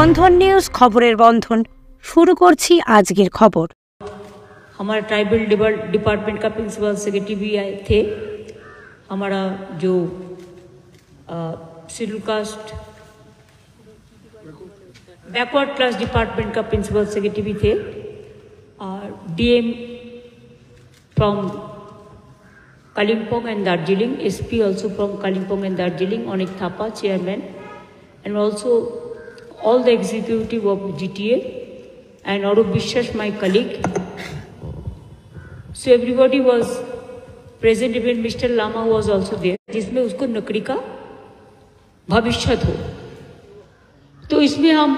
বন্ধন news খবরের বন্ধন শুরু করছি আজকের খবর। हमारा ट्राइबल डिपार्टमेंट का प्रिंसिपल सेक्रेटरी भी आए थे। हमारा जो schedule caste backward class department का प्रिंसिपल सेक्रेटरी भी थे और DM from Kalimpong and Darjeeling, SP also from Kalimpong and Darjeeling, Onik Thapa, chairman, and also all the executive of GTA and Arup Bishwash, my colleague. So everybody was present, even Mr. Lama was also there, जिसमें उसको नकड़ी का भविष्य हो। तो इसमें हम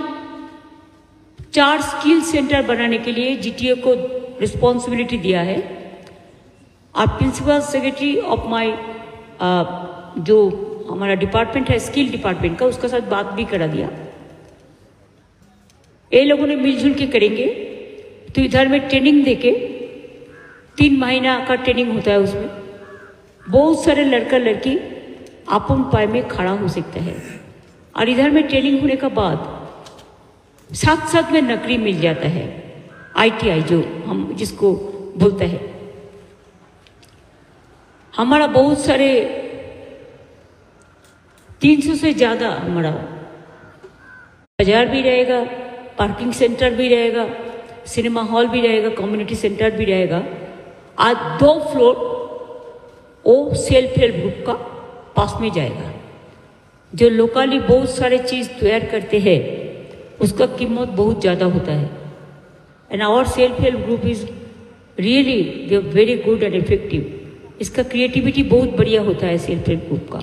4 skill centre बनाने के लिए GTA को रिस्पॉन्सिबिलिटी दिया है। और प्रिंसिपल सेक्रेटरी ऑफ माय जो हमारा डिपार्टमेंट है स्किल डिपार्टमेंट का, उसका साथ बात भी करा दिया। ये लोगों ने मिलजुल के करेंगे। तो इधर में ट्रेनिंग देके 3 महीना का ट्रेनिंग होता है, उसमें बहुत सारे लड़का लड़की अपन पाए में खड़ा हो सकता है। और इधर में ट्रेनिंग होने का बाद साथ साथ में नौकरी मिल जाता है, ITI जो हम जिसको बोलते हैं। हमारा बहुत सारे 300 से ज़्यादा हमारा बाजार भी रहेगा, पार्किंग सेंटर भी रहेगा, सिनेमा हॉल भी रहेगा, कम्युनिटी सेंटर भी रहेगा। आज 2 फ्लोर वो सेल्फ हेल्प ग्रुप का पास में जाएगा। जो लोकली बहुत सारे चीज़ तैयार करते हैं उसका कीमत बहुत ज़्यादा होता है। And our self help group is really they very good and effective. इसका क्रिएटिविटी बहुत बढ़िया होता है सेल्फ हेल्प ग्रुप का।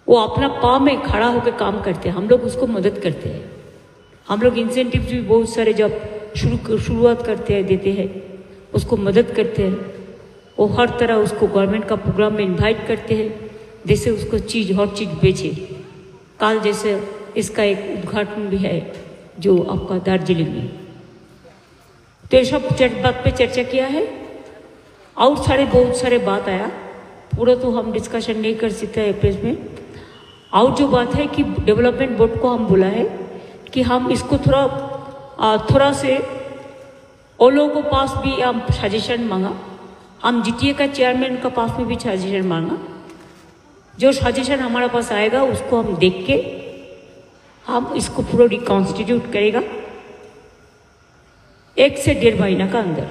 वो अपना पाँव में खड़ा होकर काम करते हैं, हम लोग उसको मदद करते हैं। हम लोग इंसेंटिव भी बहुत सारे जब शुरुआत करते हैं देते हैं, उसको मदद करते हैं। वो हर तरह उसको गवर्नमेंट का प्रोग्राम में इनवाइट करते हैं, जैसे उसको हर चीज़ बेचे। कल जैसे इसका एक उद्घाटन भी है जो आपका दार्जिलिंग में। तो ये सब बात पे चर्चा किया है और बहुत सारे बात आया, पूरा तो हम डिस्कशन नहीं कर सकते हैं प्रेस में। और जो बात है कि डेवलपमेंट बोर्ड को हम बोला है कि हम इसको थोड़ा से वो लोगों को पास भी हम सजेशन मांगा। हम GTA का चेयरमैन का पास में भी सजेशन मांगा। जो सजेशन हमारे पास आएगा उसको हम देख के हम इसको पूरा रिकॉन्स्टिट्यूट करेगा 1 से 1.5 महीना का अंदर,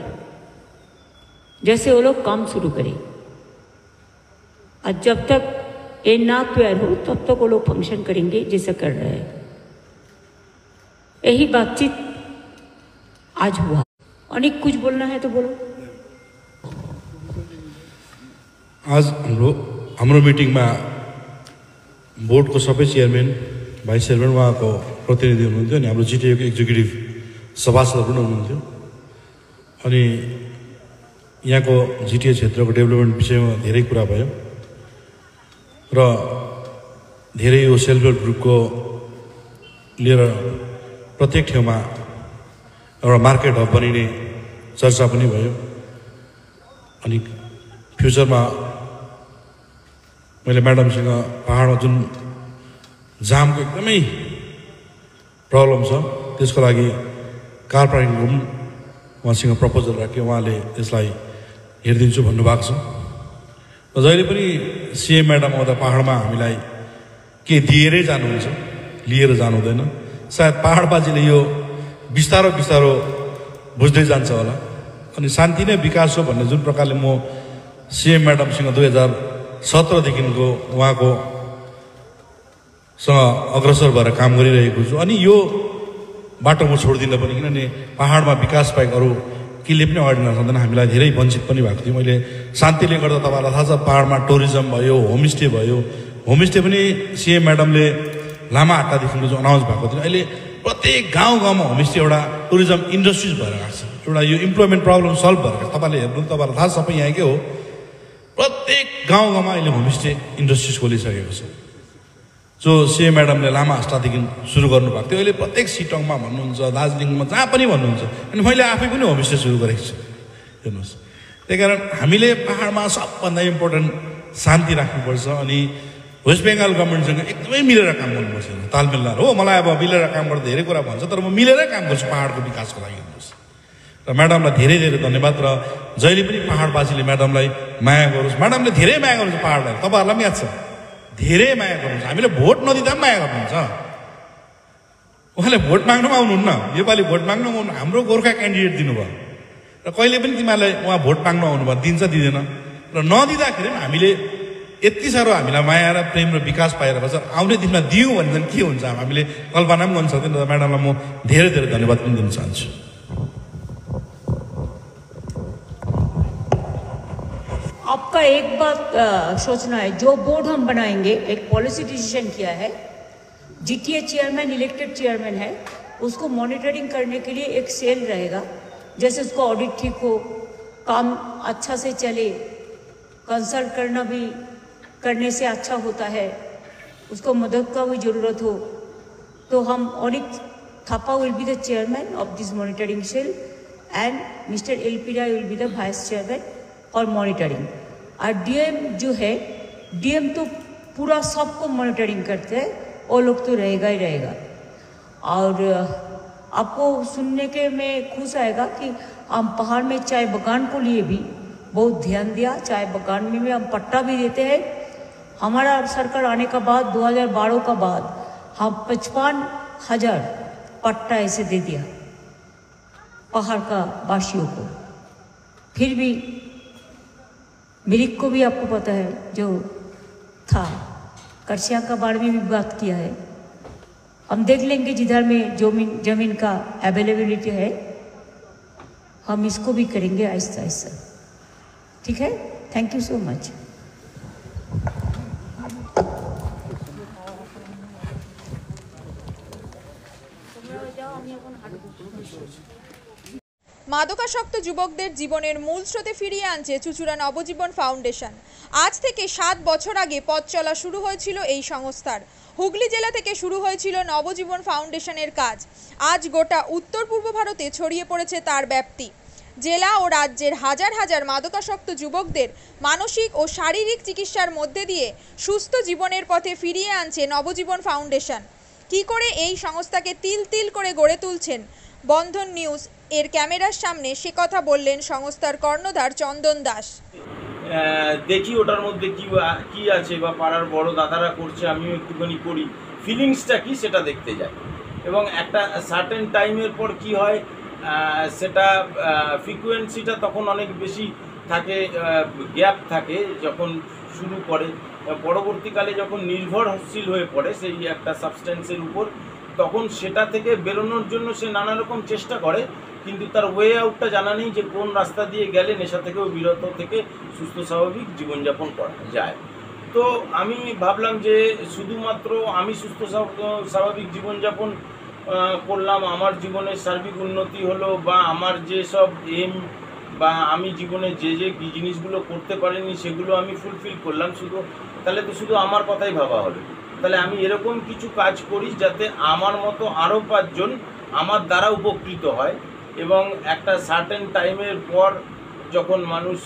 जैसे वो लोग काम शुरू करें। और जब तक ये ना तैयार हो तब तक वो लोग फंक्शन करेंगे जैसा कर रहे हैं। यही बातचीत आज हुआ। अनेक कुछ बोलना है तो बोलो। आज हाम्रो मिटिङमा बोर्डको सबै चेयरमैन भाइस चेयरमैन उहाँको प्रतिनिधि हुनुहुन्थ्यो अनि हाम्रो GTA को एक्जिक्युटिभ सभासदहरू पनि हुनुहुन्थ्यो। अनि यहाँको GTA क्षेत्रको डेभलपमेन्ट विषयमा धेरै कुरा भयो र धेरै यो सेल्फ हेल्प ग्रुपको लिएर प्रत्येक ठाउँमा एउटा मार्केट हब बनिने चर्चा पनि भयो। अनि फ्युचरमा मैले म्याडमसँग पहाडमा जुन जामको एकदमै प्रब्लम छ त्यसको लागि कार पार्किङ रुम उहाँसँग प्रपोजल राख्यो, उहाँले त्यसलाई हेरिदिन्छु भन्नुभएको छ। र जहिले पनि CM म्याडम आउँदा पहाडमा हामीलाई के दिएरै जानुहुन्छ, लिएर जानु हुँदैन। सायद पहाडबाजीले यो बिस्तारो बिस्तारो बुझ्दै जान्छ होला। अनि शान्ति नै विकास हो भन्ने जुन प्रकारले म CM म्याडमसँग 2017 उहाँको सँग अग्रसर भएर काम गरिरहेको छु। अनि यो बाटो म छोड्दिनँ पनि, किनभने पहाडमा विकास बाहेक अरू केले पनि अगाडि नसक्दैन। हामीलाई धेरै वञ्चित पनि भएको थियो। मैले शान्तिले गर्दा तपाईँलाई थाहा छ पहाडमा टुरिज्म भयो, होमस्टे भयो। होमस्टे पनि CM म्याडमले लामा हट्टादेखिको जो अनाउन्स भएको थियो, अहिले प्रत्येक गाउँ गाउँमा होमस्टे एउटा टुरिज्म इन्डस्ट्रिज भएर गएको छ। एउटा यो इम्प्लोइमेन्ट प्रब्लम सल्भ भएर गएको। तपाईँले हेर्नु, तपाईँलाई थाहा सबै यहाँकै हो, प्रत्येक गाउँ गाउँमा अहिले होमस्टे इन्डस्ट्रिज खोलिसकेको छ। जो CM म्याडमले लामा हस्टादेखि सुरु गर्नुभएको थियो, अहिले प्रत्येक सिटङमा भन्नुहुन्छ, दार्जिलिङमा जहाँ पनि भन्नुहुन्छ। अनि मैले आफै पनि होमस्टे सुरु गरेको छु। हेर्नुहोस्, त्यही कारण हामीले पहाडमा सबभन्दा इम्पोर्टेन्ट शान्ति राख्नुपर्छ। अनि वेस्ट बेङ्गाल गभर्मेन्टसँग एकदमै मिलेर काम गर्नुपर्छ, तालमेल हो। मलाई अब मिलेर काम गर्दा धेरै कुरा भन्छ, तर म मिलेरै काम गर्छु पहाडको विकासको लागि भन्नुहोस्। र म्याडमलाई धेरै धेरै धन्यवाद। र जहिले पनि पहाडवासीले म्याडमलाई माया गरोस्। म्याडमले धेरै माया गर्नुहुन्छ पहाडलाई, तपाईँहरूलाई पनि याद छ, धेरै माया गर्नुहुन्छ। हामीले भोट नदिँदा पनि माया गर्नुहुन्छ। उहाँले भोट माग्नुमा आउनुहुन्न, योपालि भोट माग्नु आउनु, हाम्रो गोर्खा क्यान्डिडेट दिनुभयो र कहिले पनि तिमीहरूलाई उहाँ भोट माग्नु आउनुभयो, दिन्छ दिँदैन। र नदिँदाखेरि पनि हामीले यति साह्रो हामीलाई माया र प्रेम र विकास पाएर बस आउने दिनमा दियौँ भने चाहिँ के हुन्छ हामीले कल्पना पनि गर्न सक्दैन। र म्याडमलाई म धेरै धेरै धन्यवाद पनि दिन चाहन्छु। आपका एक बात सोचना है, जो बोर्ड हम बनाएंगे, एक पॉलिसी डिसीजन किया है, जीटीए चेयरमैन इलेक्टेड चेयरमैन है, उसको मॉनिटरिंग करने के लिए एक सेल रहेगा। जैसे उसको ऑडिट ठीक हो, काम अच्छा से चले, कंसल्ट करना भी करने से अच्छा होता है, उसको मदद का भी ज़रूरत हो, तो हम ऑडिट Thapa will be the chairman of this monitoring cell and mister LP Rai will be the vice chairman और मॉनिटरिंग। और डीएम जो है, डीएम तो पूरा सबको मॉनिटरिंग करते हैं, वो लोग तो रहेगा ही रहेगा। और आपको सुनने के में खुश आएगा कि हम पहाड़ में चाय बगान को लिए भी बहुत ध्यान दिया। चाय बगान में भी हम पट्टा भी देते हैं। हमारा सरकार आने का बाद 2012 का बाद हम 55,000 पट्टा ऐसे दे दिया पहाड़ का वासियों को। फिर भी मिरिक को भी आपको पता है जो था, करसिया का बारे में भी बात किया है। हम देख लेंगे जिधर में जमीन का अवेलेबिलिटी है, हम इसको भी करेंगे आहिस्ता आहिस्ता। ठीक है, थैंक यू सो मच। মাদকাসক্ত যুবকদের জীবনের মূল স্রোতে ফিরিয়ে আনছে চুঁচুড়া নবজীবন ফাউন্ডেশন। আজ থেকে 7 বছর আগে পথ চলা শুরু হয়েছিল এই সংস্থার। হুগলি জেলা থেকে শুরু হয়েছিল নবজীবন ফাউন্ডেশনের কাজ। আজ গোটা উত্তর পূর্ব ভারতে ছড়িয়ে পড়েছে তার ব্যাপ্তি। জেলা ও রাজ্যের হাজার হাজার মাদকাসক্ত যুবকদের মানসিক ও শারীরিক চিকিৎসার মধ্যে দিয়ে সুস্থ জীবনের পথে ফিরিয়ে আনছে নবজীবন ফাউন্ডেশন। কী করে এই সংস্থাকে তিল তিল করে গড়ে তুলছেন বন্ধন নিউজ এর ক্যামেরার সামনে, সে কথা বললেন সংস্থার কর্ণধার চন্দন দাস। দেখি ওটার মধ্যে কি আছে বা পাড়ার বড় দাদারা করছে, আমিও একটুখানি করি, ফিলিংসটা কি সেটা দেখতে যাই। এবং একটা সার্টেন টাইমের পর কি হয়, সেটা ফ্রিকোয়েন্সিটা তখন অনেক বেশি থাকে, গ্যাপ থাকে যখন শুরু করে। পরবর্তীকালে যখন নির্ভরশীল হয়ে পড়ে সেই একটা সাবস্টেন্সের উপর, তখন সেটা থেকে বেরোনোর জন্য সে নানা রকম চেষ্টা করে, কিন্তু তার ওয়ে আউটটা জানা নেই যে কোন রাস্তা দিয়ে গেলে নেশা থেকেও বিরত থেকে সুস্থ স্বাভাবিক জীবনযাপন করা যায়। তো আমি ভাবলাম যে শুধুমাত্র আমি সুস্থ স্বাভাবিক জীবনযাপন করলাম, আমার জীবনের সার্বিক উন্নতি হলো, বা আমার যেসব এম বা আমি জীবনে যে জিনিসগুলো করতে পারিনি সেগুলো আমি ফুলফিল করলাম, তাহলে তো শুধু আমার কথাই ভাবা হলো। তাহলে আমি এরকম কিছু কাজ করি যাতে আমার মতো আরও 5 জন আমার দ্বারা উপকৃত হয়। এবং একটা সার্টেন টাইমের পর যখন মানুষ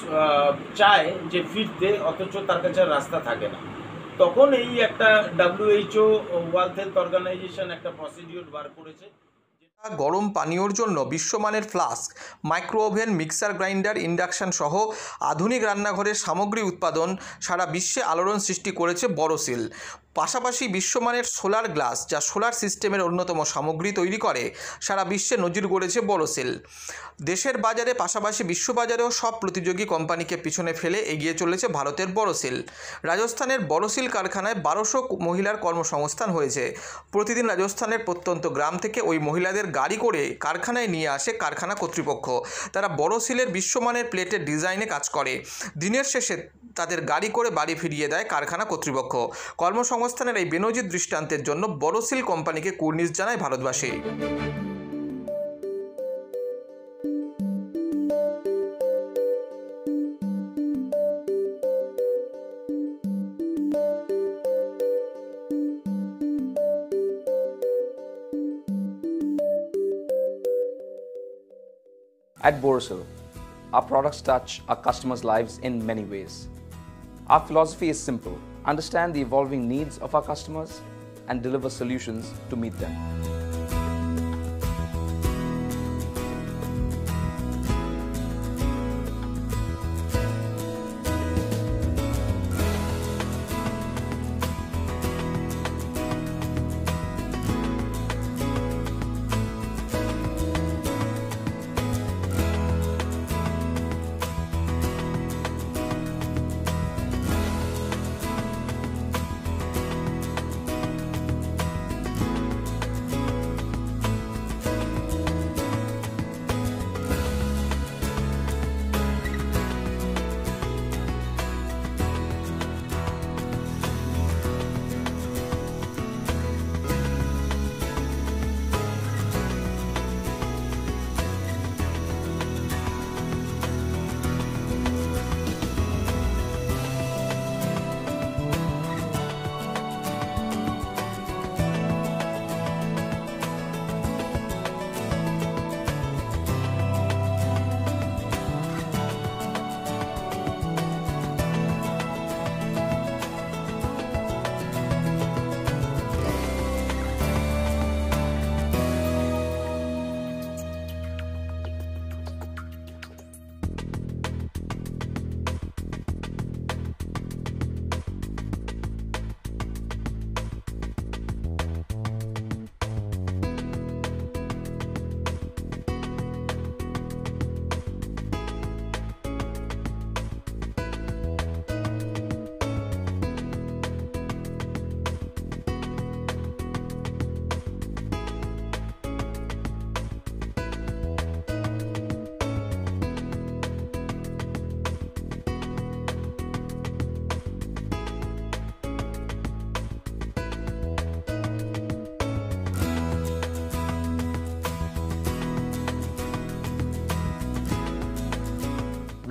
চায় যে ফিরতে, অথচ তার কাছে রাস্তা থাকে না, তখন এই একটা WHO ওয়ার্ল্ড হেলথ অর্গানাইজেশন একটা প্রসিডিওর বার করেছে। গরম পানীয়র জন্য বিশ্বমানের flask, micro oven, mixer grinder, induction সহ আধুনিক রান্নাঘরের সামগ্রী উৎপাদন সারা বিশ্বে আলোড়ন সৃষ্টি করেছে বড়সিল। পাশাপাশি বিশ্বমানের সোলার গ্লাস, যা সোলার সিস্টেমের অন্যতম সামগ্রী তৈরি করে, সারা বিশ্বে নজির গড়েছে বড়সিল। দেশের বাজারে পাশাপাশি বিশ্ববাজারেও সব প্রতিযোগী কোম্পানিকে পিছনে ফেলে এগিয়ে চলেছে ভারতের বড়সিল। রাজস্থানের বড়সিল কারখানায় 1200 মহিলার কর্মসংস্থান হয়েছে। প্রতিদিন রাজস্থানের প্রত্যন্ত গ্রাম থেকে ওই মহিলাদের গাড়ি করে কারখানায় নিয়ে আসে কারখানা কর্তৃপক্ষ। তারা বড়সিলের বিশ্বমানের প্লেটের ডিজাইনে কাজ করে। দিনের শেষে তাদের গাড়ি করে বাড়ি ফিরিয়ে দেয় কারখানা কর্তৃপক্ষ। কর্মসংস্থানের এই বেনজির দৃষ্টান্তের জন্য বড়সিল কোম্পানিকে কুর্নিশ জানায় ভারতবাসী। At Borosil, our products touch our customers' lives in many ways. Our philosophy is simple: understand the evolving needs of our customers, and deliver solutions to meet them.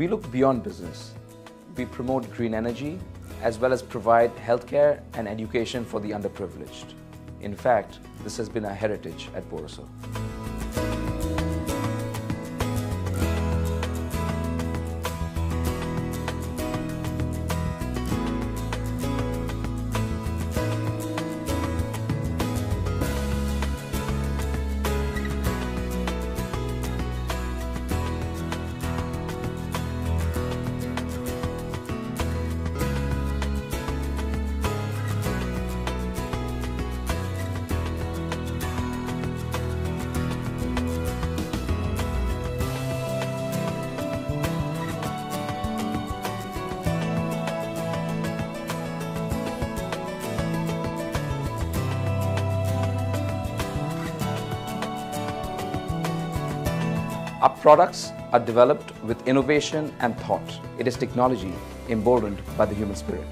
We look beyond business. We promote green energy as well as provide healthcare and education for the underprivileged. In fact, this has been our heritage at Borosil. Our products are developed with innovation and thought. It is technology emboldened by the human spirit.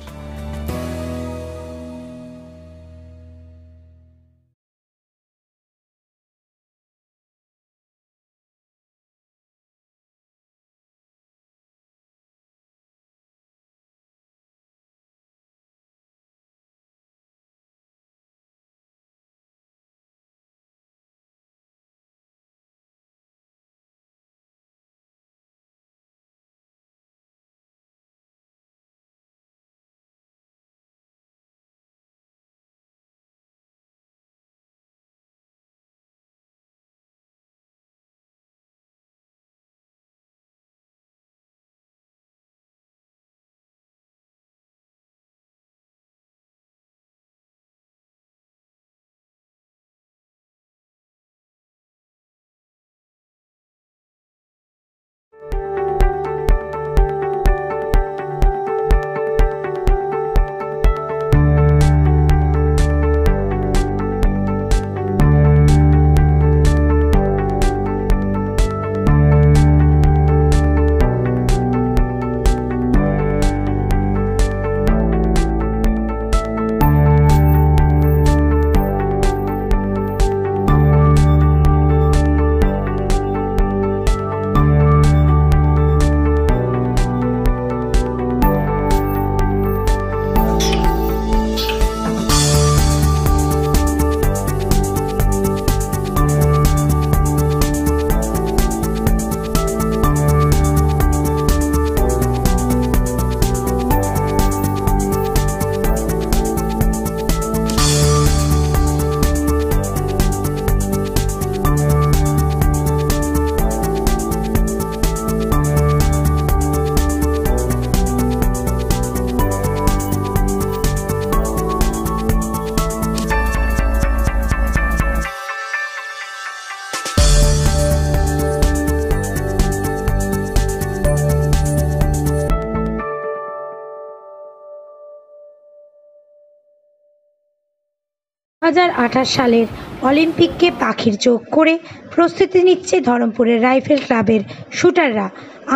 2028 সালের অলিম্পিককে পাখির চোখ করে প্রস্তুতি নিচ্ছে ধরমপুরের rifle ক্লাবের শুটাররা।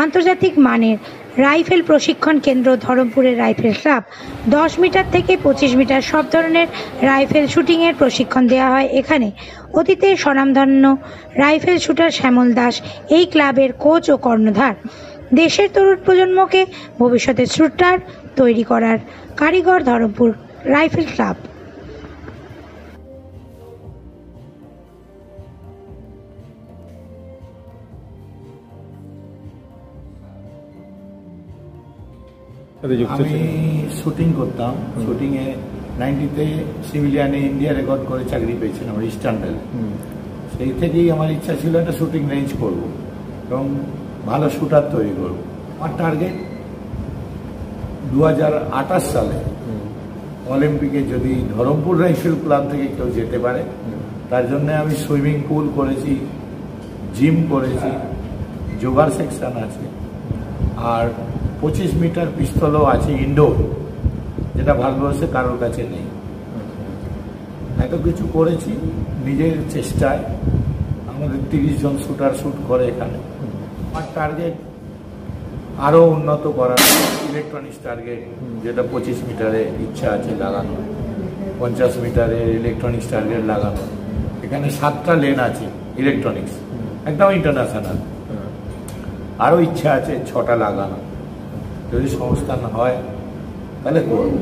আন্তর্জাতিক মানের rifle প্রশিক্ষণ কেন্দ্র ধরমপুরের রাইফেল ক্লাব 10 মিটার থেকে 25 মিটার সব ধরনের রাইফেল শুটিংয়ের প্রশিক্ষণ দেওয়া হয় এখানে। অতীতে স্বনামধন্য রাইফেল শুটার শ্যামল দাস এই ক্লাবের কোচ ও কর্ণধার। দেশের তরুণ প্রজন্মকে ভবিষ্যতে শুটার তৈরি করার কারিগর ধরমপুর রাইফেল ক্লাব। আমি শুটিং করতাম, শুটিংয়ে 90-তে সিভিলিয়ানে ইন্ডিয়া রেকর্ড করে চাকরি পেয়েছিলাম আমার ইস্টার্ন রেলে। সেই থেকেই আমার ইচ্ছা ছিল একটা শুটিং রেঞ্জ করব এবং ভালো শুটার তৈরি করব। আমার টার্গেট 2028 সালে অলিম্পিকে যদি ধরমপুর রাইফেল ক্লাব থেকে কেউ যেতে পারে, তার জন্য আমি সুইমিং পুল করেছি, জিম করেছি, যোগার সেকশন আছে, আর 25 মিটার পিস্তলও আছে ইনডোর, যেটা ভারতবর্ষে কারোর কাছে নেই। এত কিছু করেছি নিজের চেষ্টায়। আমাদের 30 জন শুটার শুট করে এখানে। আমার টার্গেট আরও উন্নত করার, ইলেকট্রনিক্স টার্গেট, যেটা 25 মিটারে ইচ্ছা আছে লাগানো, 50 মিটারের ইলেকট্রনিক্স টার্গেট লাগানো। এখানে 7টা লেন আছে ইলেকট্রনিক্স, একদম ইন্টারন্যাশনাল। আরও ইচ্ছা আছে 6টা লাগানো। যদি সংস্থান হয় তাহলে করব।